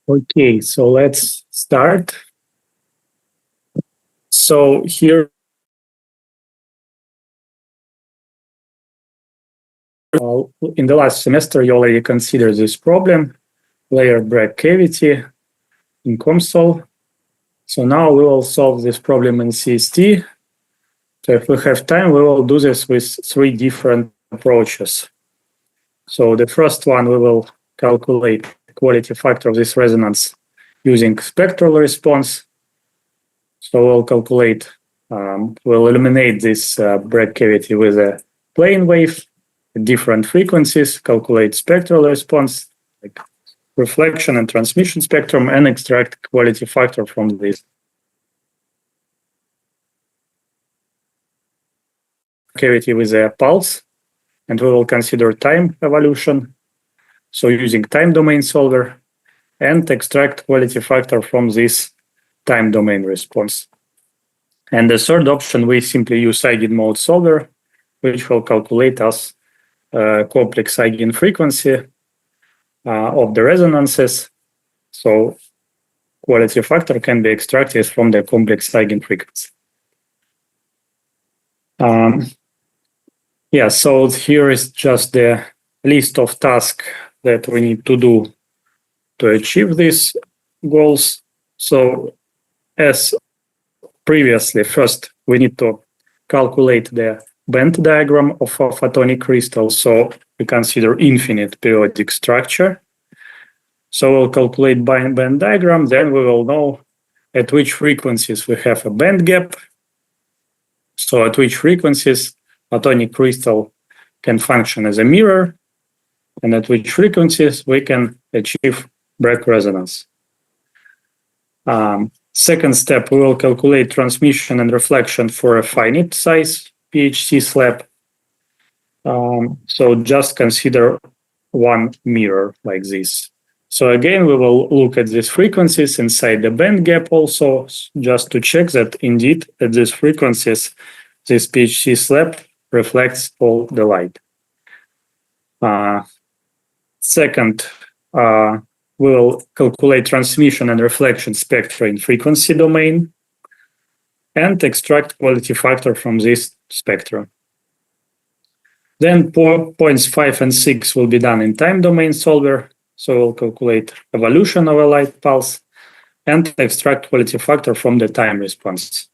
Okay, so let's start. So here, in the last semester, you already considered this problem, layered Bragg cavity in COMSOL. So now we will solve this problem in CST. So if we have time, we will do this with three different approaches. So the first one, we will calculate the quality factor of this resonance using spectral response. So we'll calculate, we'll eliminate this Bragg cavity with a plane wave at different frequencies, calculate spectral response, like reflection and transmission spectrum, and extract quality factor from this cavity with a pulse. And we will consider time evolution. So using time domain solver and extract quality factor from this time domain response. And the third option, we simply use eigenmode solver, which will calculate us complex eigenfrequency of the resonances. So quality factor can be extracted from the complex eigenfrequency. Yeah, so here is just the list of tasks that we need to do to achieve these goals. So as previously, first we need to calculate the band diagram of a photonic crystal. So we consider infinite periodic structure. So we'll calculate band diagram, then we will know at which frequencies we have a band gap. So at which frequencies photonic crystal can function as a mirror, and at which frequencies we can achieve Bragg resonance. Second step, we will calculate transmission and reflection for a finite size PHC slab. So just consider one mirror like this. So again, we will look at these frequencies inside the band gap also, just to check that indeed at these frequencies, this PHC slab reflects all the light. Second, we will calculate transmission and reflection spectra in frequency domain and extract quality factor from this spectra. Then points 5 and 6 will be done in time domain solver. So we'll calculate evolution of a light pulse and extract quality factor from the time response.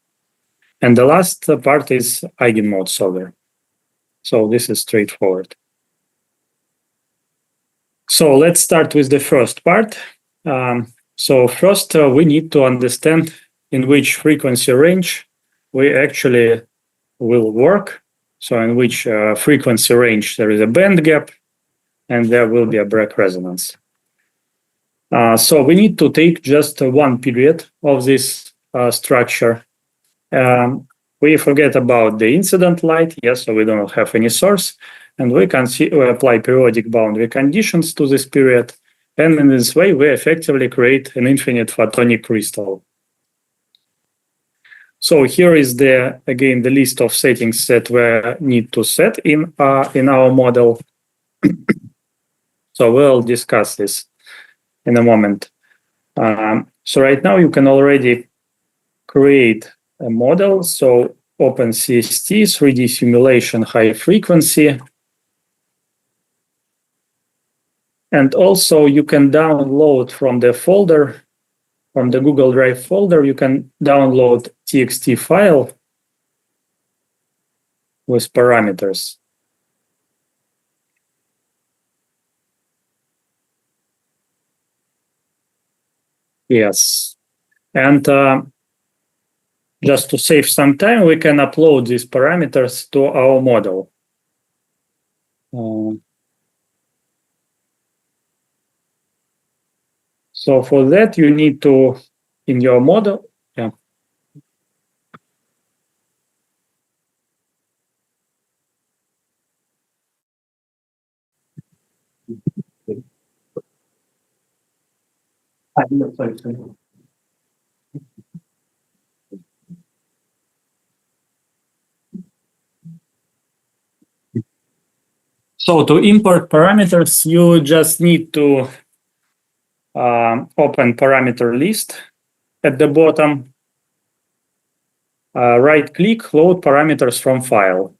And the last part is eigenmode solver. So this is straightforward. So let's start with the first part. So first, we need to understand in which frequency range we actually will work. So in which frequency range there is a band gap and there will be a Bragg resonance. So we need to take just one period of this structure. We forget about the incident light, yes, so we don't have any source, and we can apply periodic boundary conditions to this period, and in this way we effectively create an infinite photonic crystal. So here is again the list of settings that we need to set in our model. So we'll discuss this in a moment. So right now you can already create a model. So OpenCST, 3D simulation, high frequency. And also you can download from the folder, from the Google Drive folder, you can download TXT file with parameters. Yes. And just to save some time, we can upload these parameters to our model. So for that, you need to, in your model, yeah. So to import parameters, you just need to open parameter list at the bottom, right click, load parameters from file.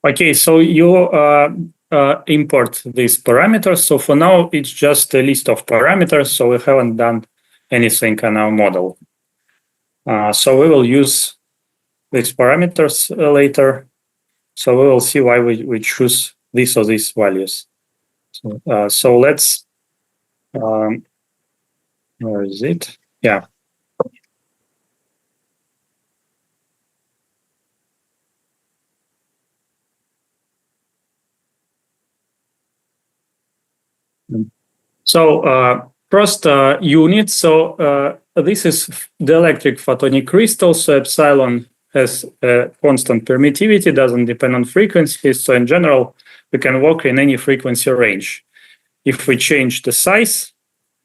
Okay, so you import these parameters. So for now, it's just a list of parameters. So we haven't done anything on our model. So we will use these parameters later. So we will see why we choose this or these values. So let's, where is it? Yeah. So first unit. So this is the electric photonic crystal. So epsilon has a constant permittivity, doesn't depend on frequencies. So in general, we can work in any frequency range. If we change the size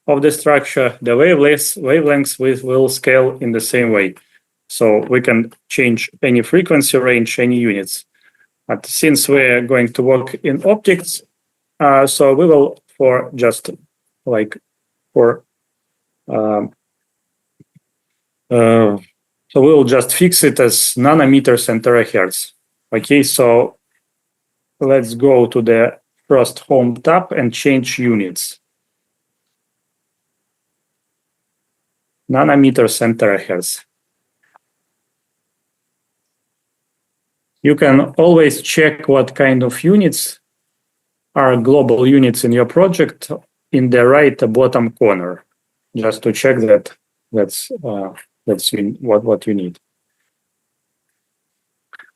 of the structure, the wavelengths will scale in the same way. So we can change any frequency range, any units. But since we're going to work in optics, so we will for just like for so we'll just fix it as nanometers and terahertz. Okay, so let's go to the first home tab and change units. Nanometers and terahertz. You can always check what kind of units are global units in your project in the right bottom corner, just to check that that's what you need.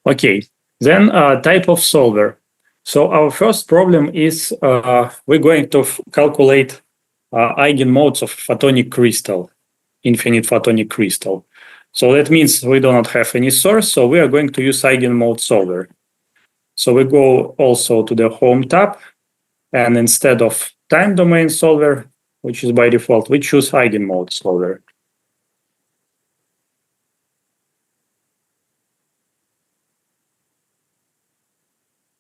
Okay, then type of solver. So our first problem is we're going to calculate eigenmodes of photonic crystal, infinite photonic crystal. So that means we do not have any source, so we are going to use eigenmode solver. So we go also to the home tab, and instead of time domain solver, which is by default, we choose eigenmode solver.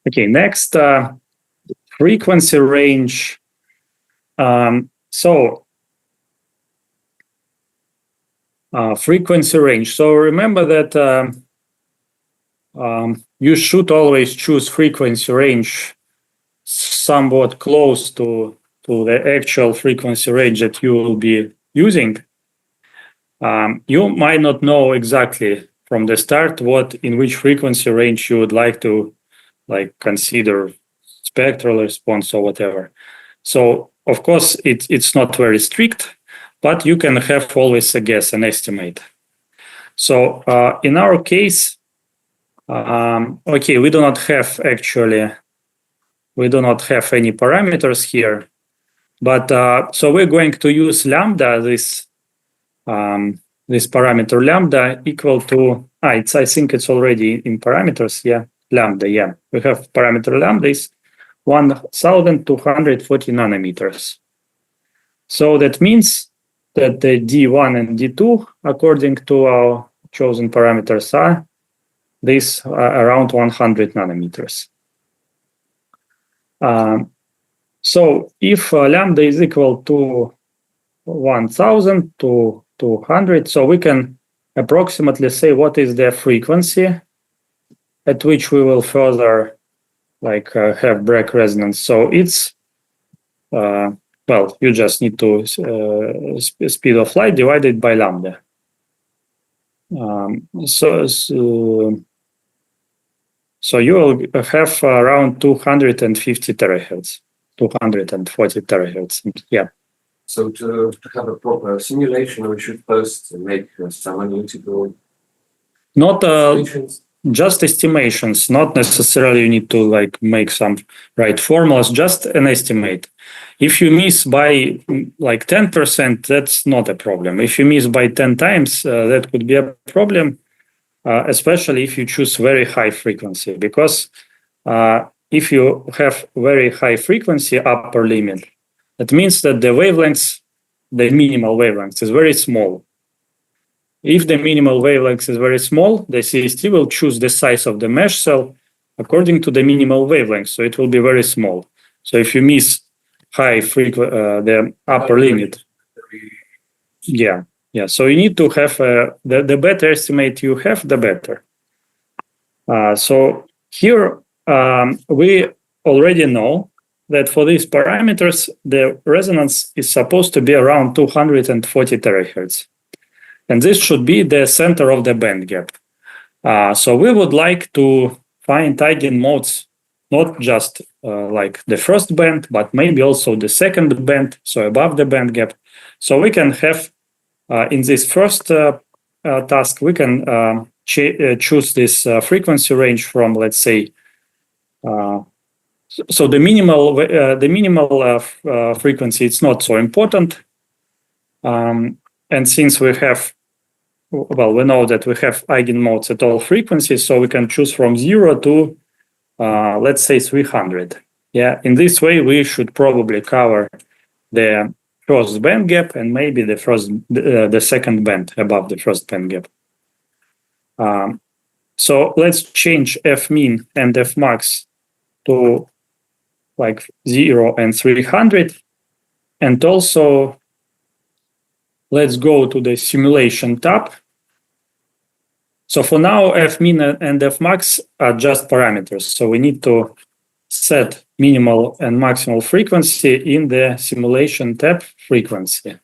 Okay, next, frequency range. Frequency range. So remember that you should always choose frequency range somewhat close to the actual frequency range that you will be using. You might not know exactly from the start in which frequency range you would like to consider spectral response or whatever. So of course it's not very strict, but you can have always a guess, an estimate. So in our case, okay, we do not have any parameters here, but so we're going to use lambda, this parameter lambda equal to, I think it's already in parameters, yeah, lambda, yeah. We have parameter lambda is 1240 nanometers. So that means that the D1 and D2, according to our chosen parameters, are this around 100 nanometers. So if lambda is equal to 1000 to 200, so we can approximately say what is the frequency at which we will further have Bragg resonance. So it's well, you just need to speed of light divided by lambda. So you will have around 250 terahertz, 240 terahertz. Yeah. So to have a proper simulation, we should first make some analytical estimations. Just estimations, not necessarily you need to make some right formulas, just an estimate. If you miss by 10%, that's not a problem. If you miss by 10 times, that could be a problem, especially if you choose very high frequency, because if you have very high frequency upper limit, that means that the wavelengths, the minimal wavelength is very small. If the minimal wavelength is very small, the CST will choose the size of the mesh cell according to the minimal wavelength, so it will be very small. So if you miss high the upper limit, yeah. So you need to have the better estimate you have, the better. So here we already know that for these parameters, the resonance is supposed to be around 240 terahertz. And this should be the center of the band gap. So we would like to find eigenmodes, not just like the first band, but maybe also the second band, so above the band gap. So we can have, in this first task, we can choose this frequency range from, let's say, so the minimal frequency, it's not so important. And since we have, well, we know that we have eigenmodes at all frequencies, so we can choose from 0 to, let's say, 300. Yeah, in this way, we should probably cover the first band gap and maybe the second band above the first band gap. So let's change F min and F max to 0 and 300, and also let's go to the simulation tab. So for now, F min and F max are just parameters. So we need to set minimal and maximal frequency in the simulation tab frequency.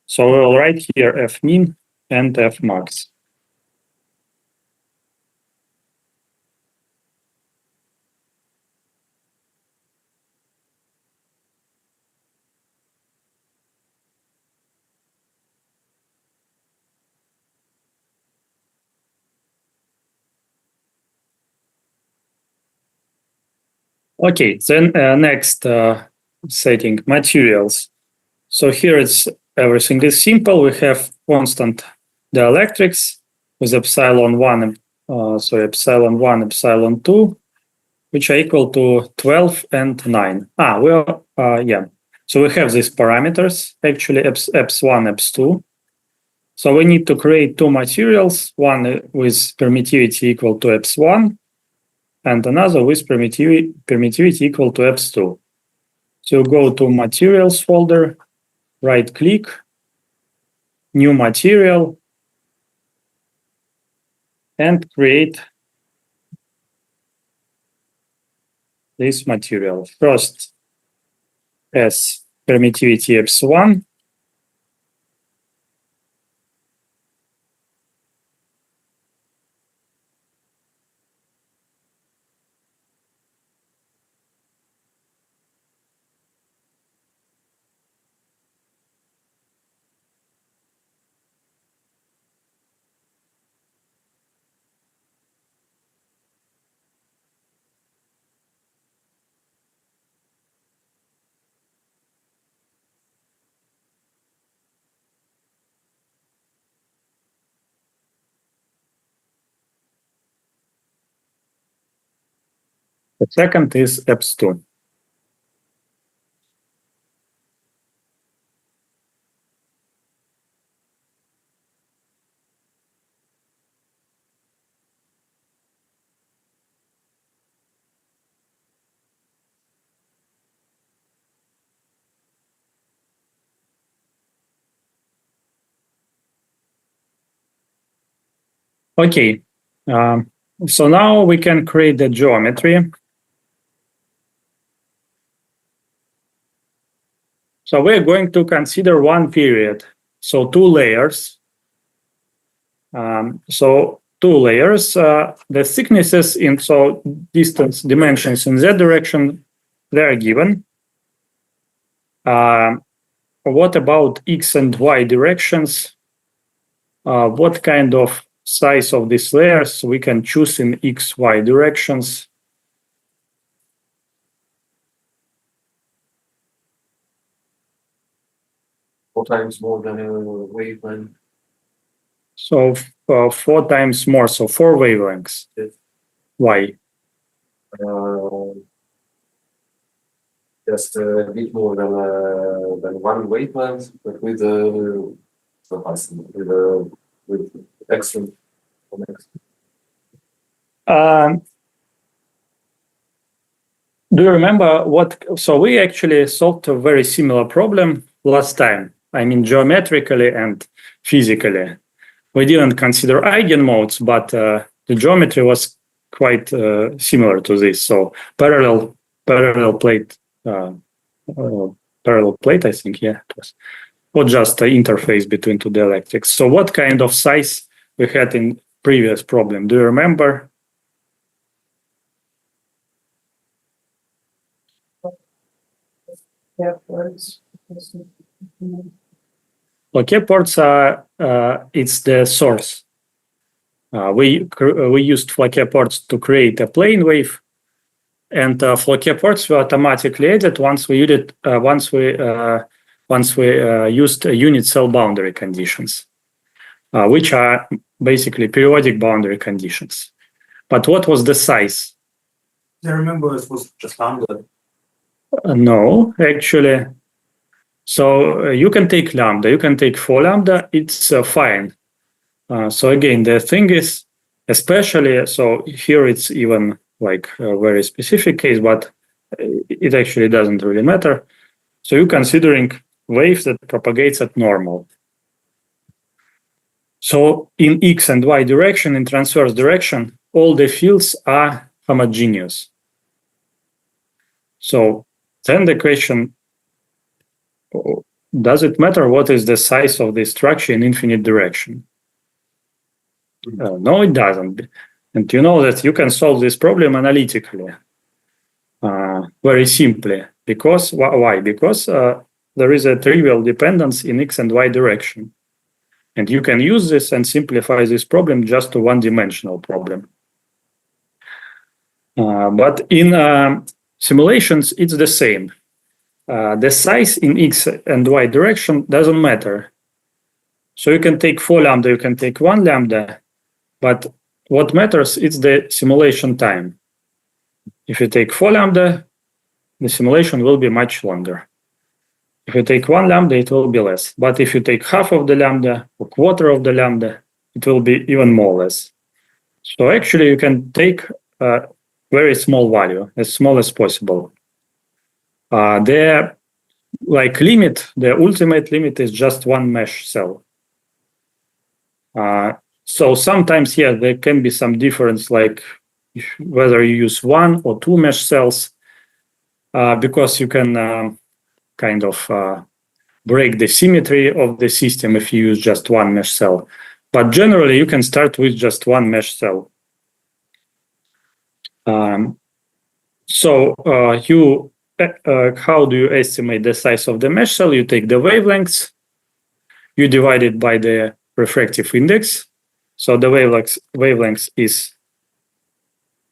So we'll write here F min and F max. Okay, then next setting, materials. So here it's everything is simple. We have constant dielectrics with epsilon 1, epsilon 1, epsilon 2, which are equal to 12 and 9. Yeah. So we have these parameters, actually EPS1, EPS2. So we need to create two materials, one with permittivity equal to EPS1, and another with permittivity equal to EPS2. So go to materials folder, right click, new material, and create this material. First as permittivity EPS1, The second is EPS2. Okay, so now we can create the geometry. So we're going to consider one period, so two layers. So two layers, the thicknesses in, so distance dimensions in Z direction, they are given. What about X and Y directions? What kind of size of these layers we can choose in X, Y directions? Four times more than a wavelength. So 4 times more, so 4 wavelengths. Yes. Why? Just a bit more than one wavelength, but with extra. Do you remember what? So we actually solved a very similar problem last time. I mean, geometrically and physically. We didn't consider eigenmodes, but the geometry was quite similar to this. So parallel plate, I think, yeah, it was, or just the interface between two dielectrics. So what kind of size we had in previous problem? Do you remember? Fouquet ports are it's the source. We used Fouquet ports to create a plane wave, and Fouquet ports were automatically added once we used unit cell boundary conditions, which are basically periodic boundary conditions. But what was the size? I remember it was just lambda. No, actually. So you can take lambda, you can take 4 lambda, it's fine. So again, the thing is, especially, so here it's even like a very specific case, but it actually doesn't really matter. So you're considering wave that propagates at normal. So in X and Y direction, in transverse direction, all the fields are homogeneous. So then the question, does it matter what is the size of the structure in infinite direction? No, it doesn't. And you know that you can solve this problem analytically, very simply. Because, why? Because there is a trivial dependence in X and Y direction. And you can use this and simplify this problem just to one-dimensional problem. But in simulations, it's the same. The size in X and Y direction doesn't matter. So you can take 4 lambda, you can take 1 lambda, but what matters is the simulation time. If you take 4 lambda, the simulation will be much longer. If you take 1 lambda, it will be less. But if you take half of the lambda or quarter of the lambda, it will be even more less. So actually, you can take a very small value, as small as possible. The limit, the ultimate limit is just 1 mesh cell. So sometimes, yeah, there can be some difference, like whether you use 1 or 2 mesh cells, because you can kind of break the symmetry of the system if you use just 1 mesh cell. But generally, you can start with just 1 mesh cell. How do you estimate the size of the mesh cell? You take the wavelengths, you divide it by the refractive index. So the wavelength is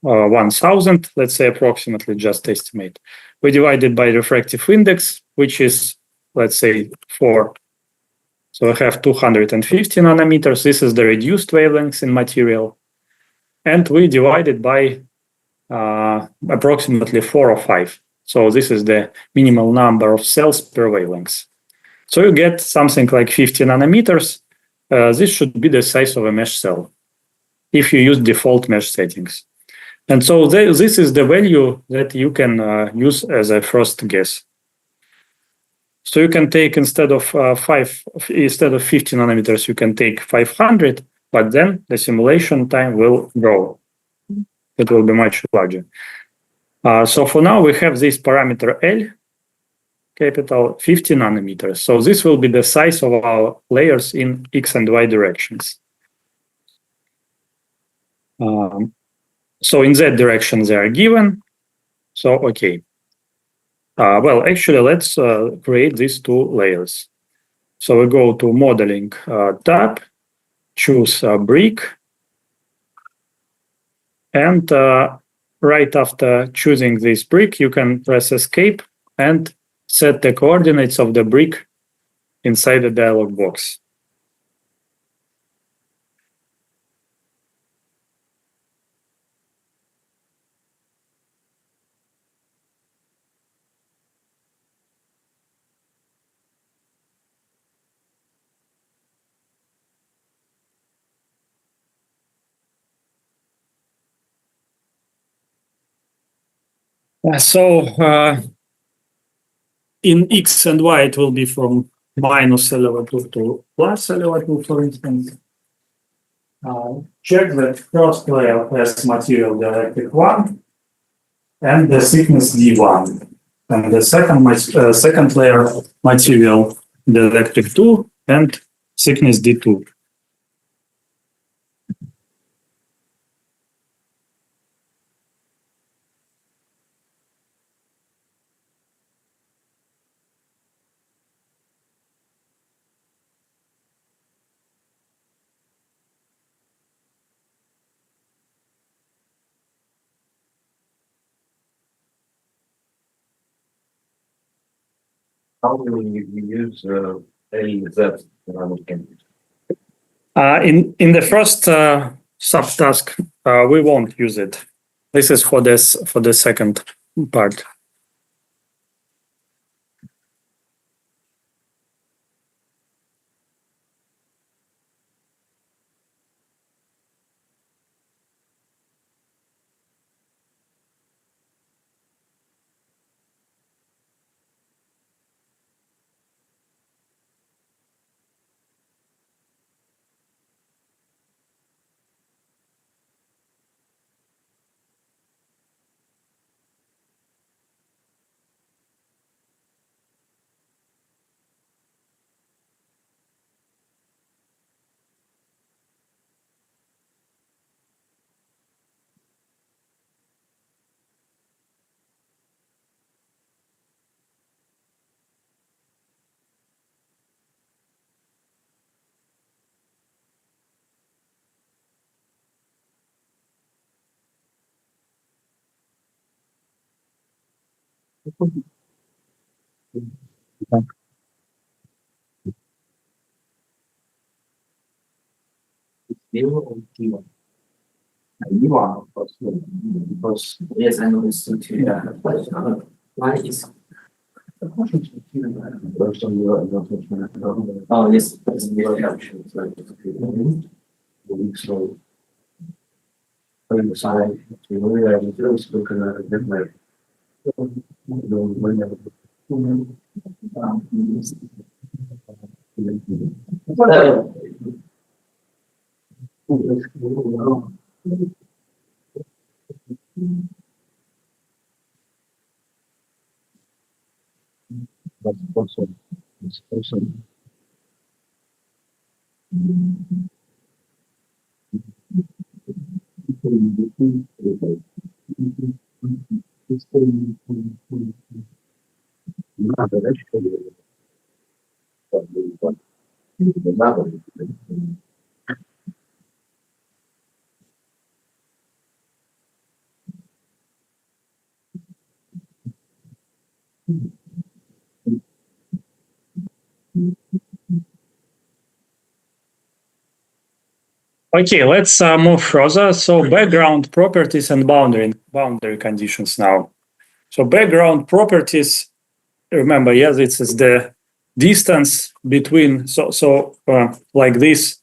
1000, let's say approximately, just estimate. We divide it by refractive index, which is, let's say, 4. So I have 250 nanometers. This is the reduced wavelength in material. And we divide it by approximately 4 or 5. So this is the minimal number of cells per wavelength. So you get something like 50 nanometers. This should be the size of a mesh cell if you use default mesh settings. And so this is the value that you can use as a first guess. So you can take instead of 50 nanometers, you can take 500, but then the simulation time will grow. It will be much larger. So for now, we have this parameter L, capital 50 nanometers. So this will be the size of our layers in X and Y directions. So in that direction, they are given. So, okay. Well, actually, let's create these two layers. So we go to modeling tab, choose brick, and right after choosing this brick, you can press escape and set the coordinates of the brick inside the dialog box. So in X and Y, it will be from minus LR2 to plus LR2, for instance. Check that first layer has material dielectric 1 and the thickness D1. And the second layer material dielectric 2 and thickness D2. How do we use AZ? In the first subtask, we won't use it. This is for the second part. Zero or T1? U1, of course, because yes, I know it's two. Yeah. Why is oh yes, so on the side, you know, we are spoken at a different Okay, let's move further. So background properties and boundary conditions now. So background properties, remember, yes, this is the distance between, like these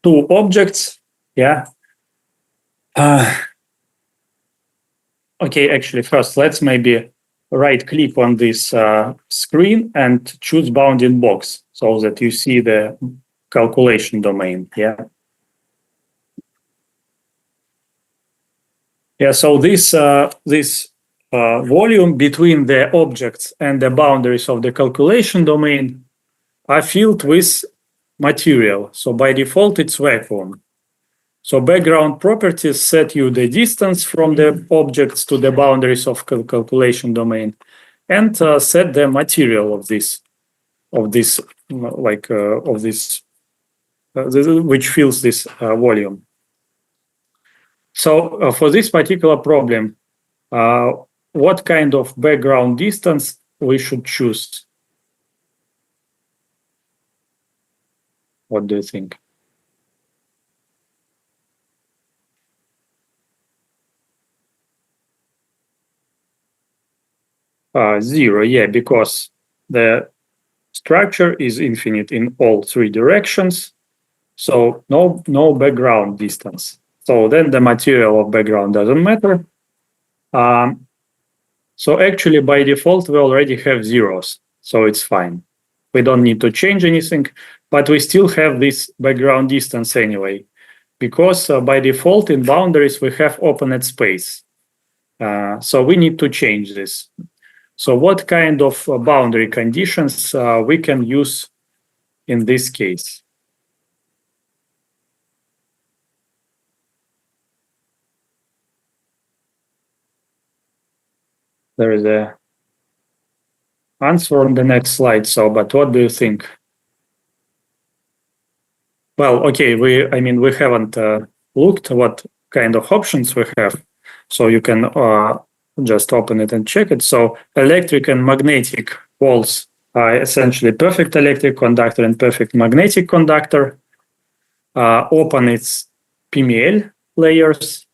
two objects, yeah. Okay, actually, first, let's maybe right click on this screen and choose bounding box so that you see the calculation domain, yeah. Yeah, so this volume between the objects and the boundaries of the calculation domain are filled with material. So by default, it's vacuum. So background properties set you the distance from the objects to the boundaries of calculation domain, and set the material of this which fills this volume. So for this particular problem, what kind of background distance we should choose? What do you think? 0, yeah, because the structure is infinite in all three directions, so no background distance. So then the material of background doesn't matter. So actually, by default, we already have zeros, so it's fine. We don't need to change anything, but we still have this background distance anyway, because by default in boundaries, we have open space. So we need to change this. So what kind of boundary conditions we can use in this case? There is a answer on the next slide. So, but what do you think? Well, okay, we haven't looked what kind of options we have, so you can just open it and check it. So electric and magnetic poles are essentially perfect electric conductor and perfect magnetic conductor. Open its PML layers.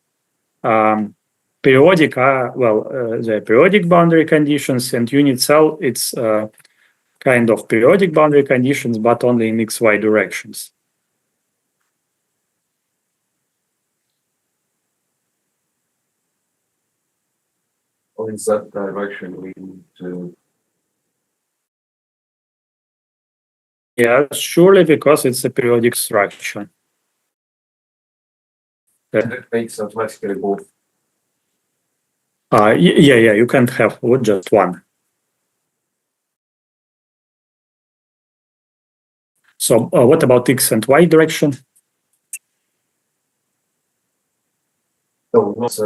Periodic are, the periodic boundary conditions, and unit cell, it's kind of periodic boundary conditions, but only in XY directions. Or in that direction we need to. Yeah, surely, because it's a periodic structure. That makes automatically both. Yeah, you can't have just one. So what about X and Y direction? So not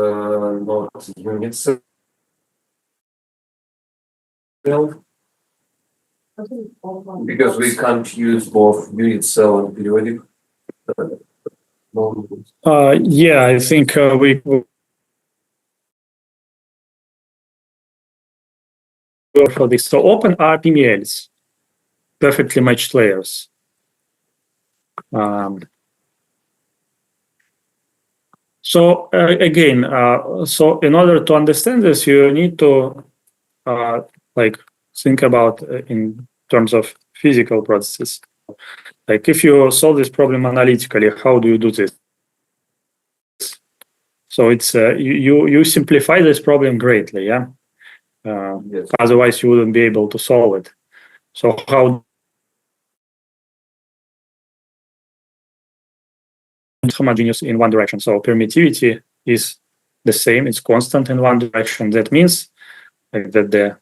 unit cell. Because we can't use both unit cell and periodic. Yeah, I think we go for this. So open are PMLs, perfectly matched layers. So again, so in order to understand this, you need to think about in terms of physical processes. Like if you solve this problem analytically, how do you do this? So it's you simplify this problem greatly, yeah. Yes. Otherwise, you wouldn't be able to solve it. So how homogeneous in one direction? So permittivity is the same; it's constant in one direction. That means that the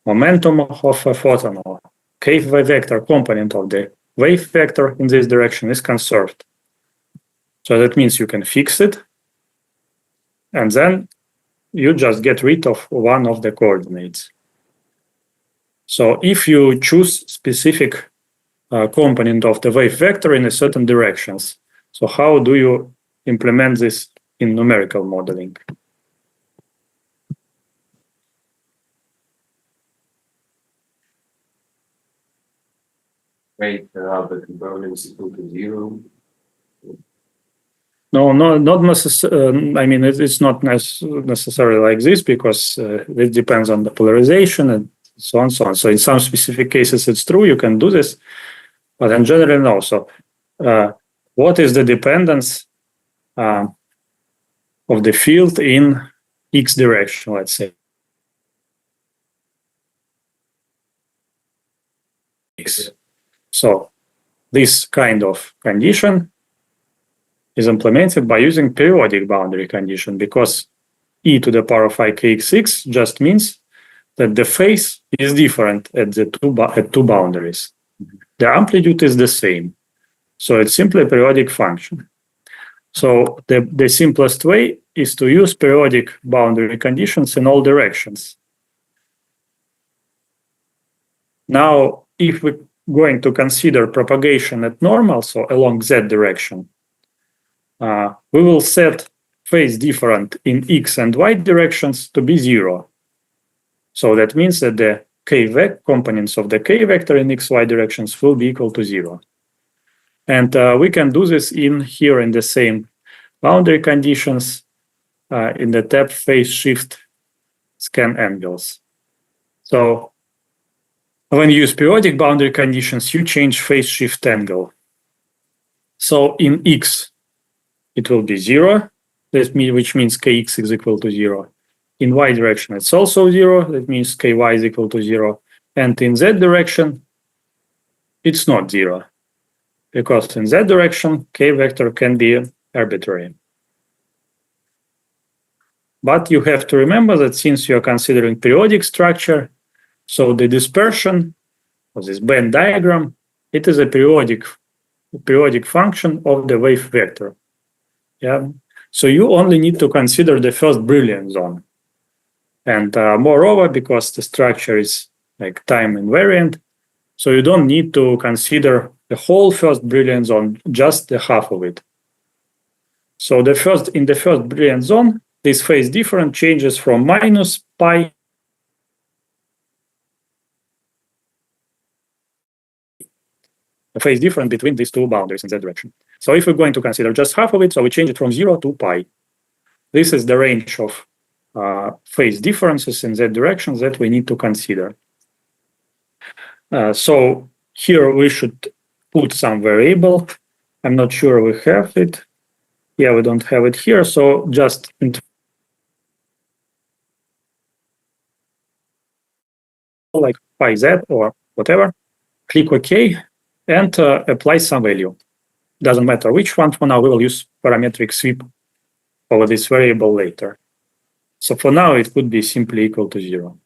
momentum of a photon or k-vector component of the wave vector in this direction is conserved. So that means you can fix it, and then you just get rid of one of the coordinates. So if you choose specific component of the wave vector in a certain directions, so how do you implement this in numerical modeling? Make the components equal to 0. No, not necessarily. I mean, it's not necessarily like this because it depends on the polarization and so on, so on. So in some specific cases, it's true you can do this, but in general, no. So, what is the dependence of the field in x direction? Let's say x. So this kind of condition is implemented by using periodic boundary condition because e to the power of I kx6 just means that the phase is different at two boundaries. The amplitude is the same. So it's simply a periodic function. So the simplest way is to use periodic boundary conditions in all directions. Now, if we're going to consider propagation at normal, so along z direction, we will set phase different in x and y directions to be 0. So that means that the components of the k vector in x, y directions will be equal to 0. And we can do this here in the same boundary conditions in the tab phase shift scan angles. So when you use periodic boundary conditions, you change phase shift angle. So in x, it will be 0, which means kx is equal to 0. In y direction, it's also 0, that means ky is equal to 0. And in z direction, it's not 0, because in z direction, k vector can be arbitrary. But you have to remember that since you are considering periodic structure, so the dispersion of this band diagram, it is a periodic function of the wave vector. Yeah. So you only need to consider the first Brillouin zone. And moreover, because the structure is like time invariant, so you don't need to consider the whole first Brillouin zone, just the half of it. So in the first Brillouin zone, this phase difference changes from minus pi the phase difference between these two boundaries in that direction. So if we're going to consider just half of it, so we change it from 0 to pi. This is the range of phase differences in that direction that we need to consider. So here we should put some variable. I'm not sure we have it. Yeah, we don't have it here. So just like pi z or whatever, click OK and apply some value. Doesn't matter which one. For now, we will use parametric sweep over this variable later. So for now, it could be simply equal to 0.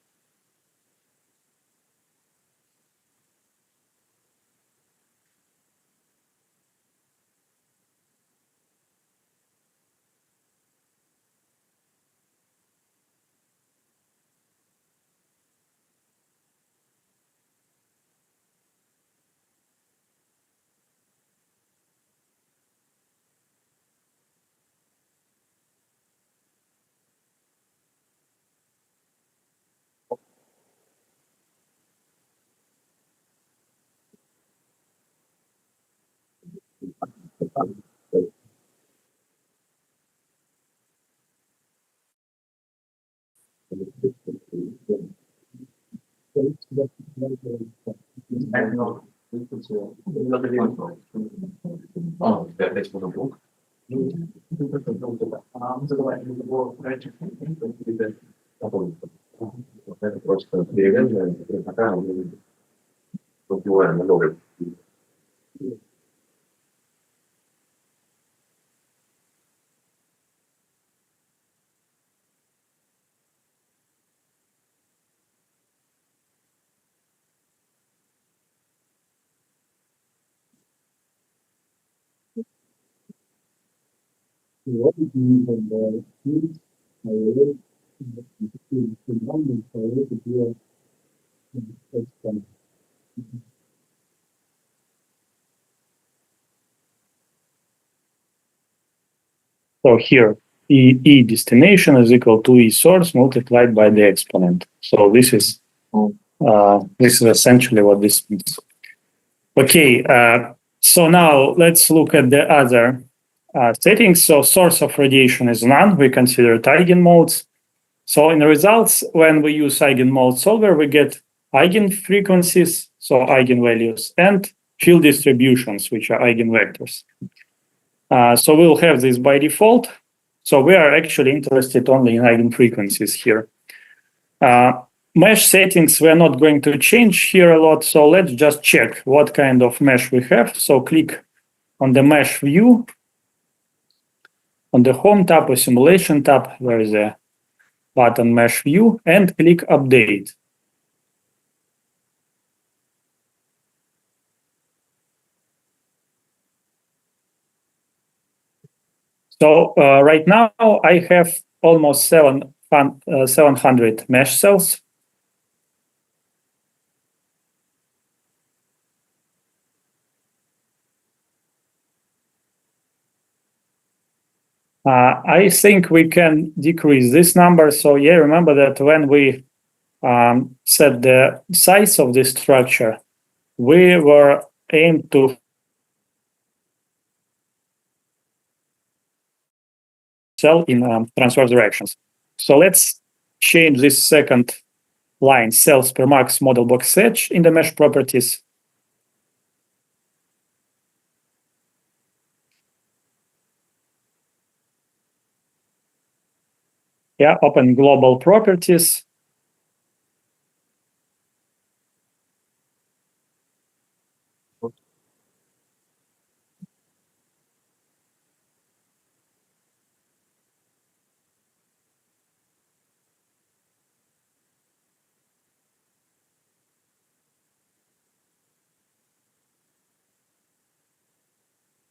Просто деревянная, такая, много. So here, E destination is equal to E source multiplied by the exponent. So this is essentially what this means. Okay, So now let's look at the other settings. So source of radiation is none. We consider it eigenmodes. So in the results, when we use eigenmode solver, we get eigenfrequencies, so eigenvalues, and field distributions, which are eigenvectors. So we'll have this by default. So we are actually interested only in eigenfrequencies here. Mesh settings, we're not going to change here a lot. So let's just check what kind of mesh we have. So click on the mesh view, on the home tab or simulation tab, where is the button mesh view, and click update. So right now I have almost 700 mesh cells. I think we can decrease this number. So yeah, remember that when we set the size of this structure, we were aimed to cell in transverse directions. So let's change this second line, cells per max model box edge, in the mesh properties. Yeah, open global properties.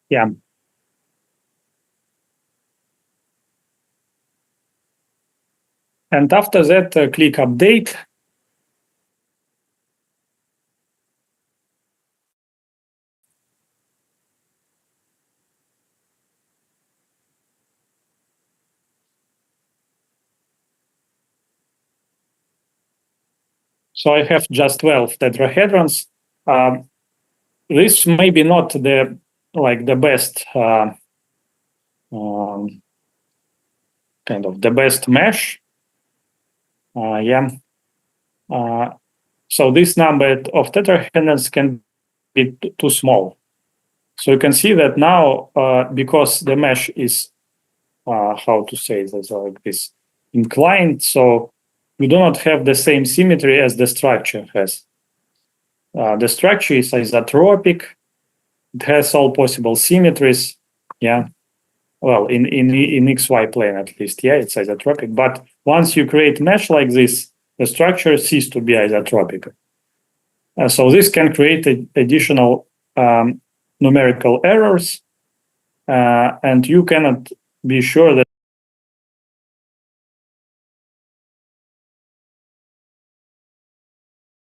Yeah. And after that, click update. So I have just 12 tetrahedrons. This may be not the best kind of the best mesh. So this number of tetrahedrons can be too small. So you can see that now, because the mesh is, how to say this, like this, inclined, so we do not have the same symmetry as the structure has. The structure is isotropic. It has all possible symmetries. Yeah. Well, in XY plane at least, yeah, it's isotropic. But once you create mesh like this, the structure ceases to be isotropic. So this can create additional numerical errors, and you cannot be sure that